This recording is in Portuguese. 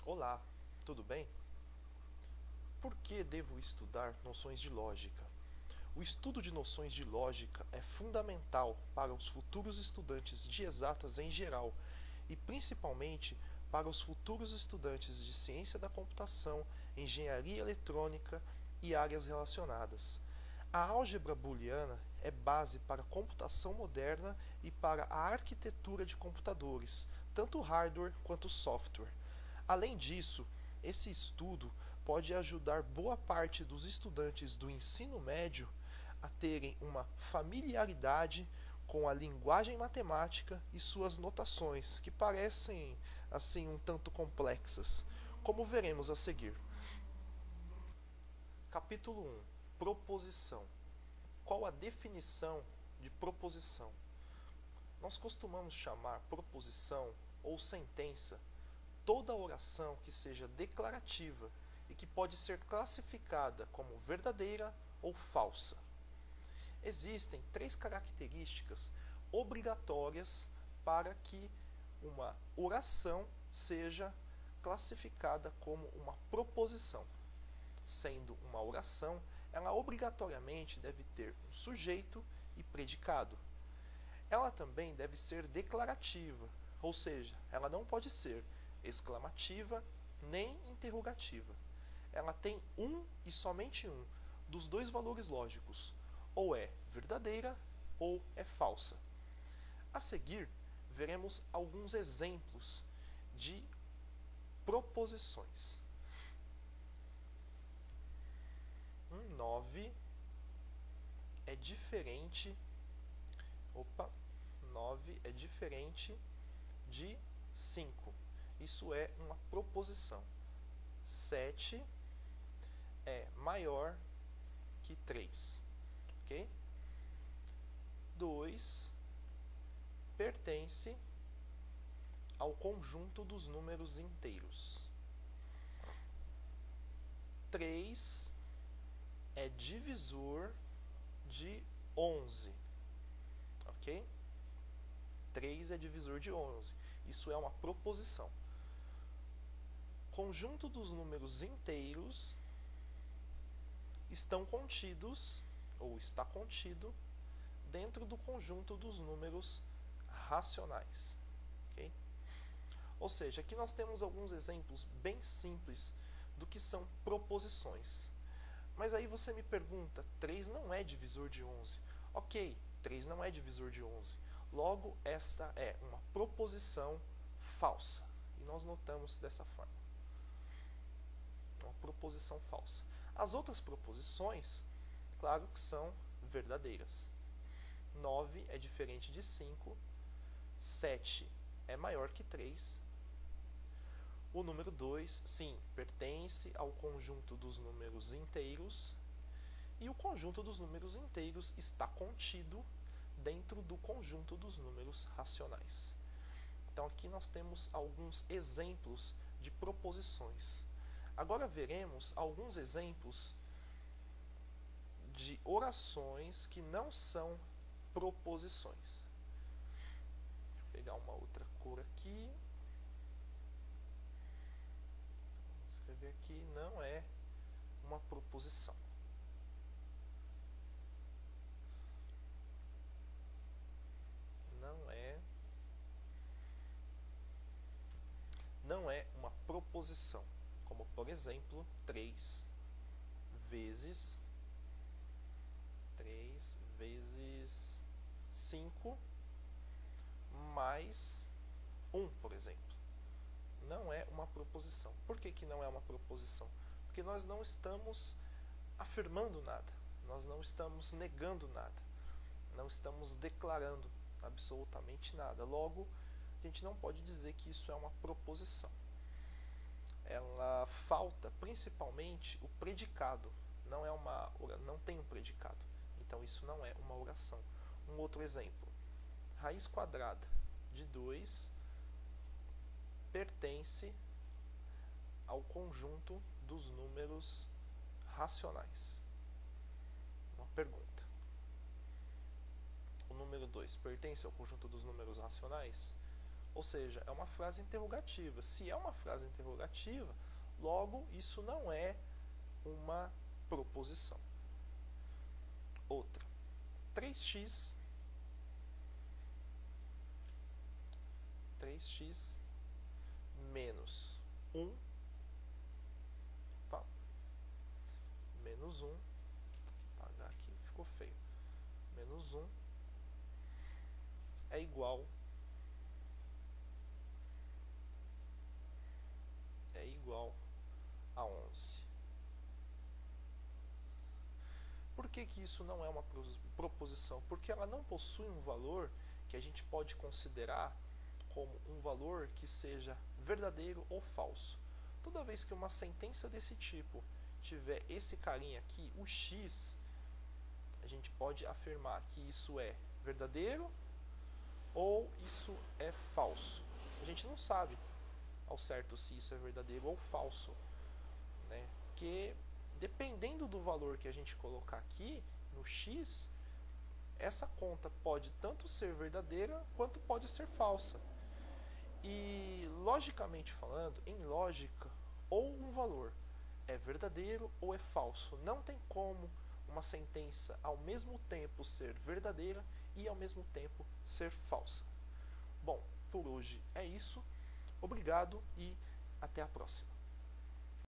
Olá, tudo bem? Por que devo estudar noções de lógica? O estudo de noções de lógica é fundamental para os futuros estudantes de exatas em geral e principalmente para os futuros estudantes de ciência da computação, engenharia eletrônica e áreas relacionadas. A álgebra booleana é base para a computação moderna e para a arquitetura de computadores, tanto hardware quanto software. Além disso, esse estudo pode ajudar boa parte dos estudantes do ensino médio a terem uma familiaridade com a linguagem matemática e suas notações, que parecem assim um tanto complexas, como veremos a seguir. Capítulo 1. Proposição. Qual a definição de proposição? Nós costumamos chamar proposição ou sentença toda oração que seja declarativa e que pode ser classificada como verdadeira ou falsa. Existem três características obrigatórias para que uma oração seja classificada como uma proposição. Sendo uma oração, ela obrigatoriamente deve ter um sujeito e predicado. Ela também deve ser declarativa, ou seja, ela não pode ser exclamativa nem interrogativa. Ela tem um e somente um dos dois valores lógicos, ou é verdadeira ou é falsa. A seguir, veremos alguns exemplos de proposições. 9 é diferente. 9 é diferente de 5. Isso é uma proposição. 7 é maior que 3. Ok? 2 pertence ao conjunto dos números inteiros. 3 é divisor de 11. Ok? 3 é divisor de 11. Isso é uma proposição. Conjunto dos números inteiros estão contidos, ou está contido, dentro do conjunto dos números racionais. Okay? Ou seja, aqui nós temos alguns exemplos bem simples do que são proposições. Mas aí você me pergunta, 3 não é divisor de 11. Ok, 3 não é divisor de 11. Logo, esta é uma proposição falsa. E nós notamos dessa forma. Uma proposição falsa. As outras proposições, claro que são verdadeiras. 9 é diferente de 5. 7 é maior que 3. O número 2, sim, pertence ao conjunto dos números inteiros. E o conjunto dos números inteiros está contido dentro do conjunto dos números racionais. Então aqui nós temos alguns exemplos de proposições. Agora veremos alguns exemplos de orações que não são proposições. Vou pegar uma outra cor aqui. Vou escrever aqui, não é uma proposição. Não é uma proposição, como por exemplo 3 vezes 5 mais 1, por exemplo. Não é uma proposição. Por que que não é uma proposição? Porque nós não estamos afirmando nada, nós não estamos negando nada, não estamos declarando absolutamente nada. Logo, a gente não pode dizer que isso é uma proposição. Ela falta principalmente o predicado. Não tem um predicado. Então isso não é uma oração. Um outro exemplo. Raiz quadrada de 2 pertence ao conjunto dos números racionais. Uma pergunta. O número 2 pertence ao conjunto dos números racionais? Ou seja, é uma frase interrogativa. Se é uma frase interrogativa, logo isso não é uma proposição. Outra. 3x menos 1, opa, menos 1, vou apagar aqui, ficou feio, menos 1 é igual a 11. Por que que isso não é uma proposição? Porque ela não possui um valor que a gente pode considerar como um valor que seja verdadeiro ou falso. Toda vez que uma sentença desse tipo tiver esse carinha aqui, o x, a gente pode afirmar que isso é verdadeiro ou isso é falso. A gente não sabe ao certo se isso é verdadeiro ou falso, né? Porque dependendo do valor que a gente colocar aqui no x, essa conta pode tanto ser verdadeira quanto pode ser falsa. E logicamente falando, em lógica, ou um valor é verdadeiro ou é falso. Não tem como uma sentença ao mesmo tempo ser verdadeira e ao mesmo tempo ser falsa. Bom, por hoje é isso. Obrigado e até a próxima.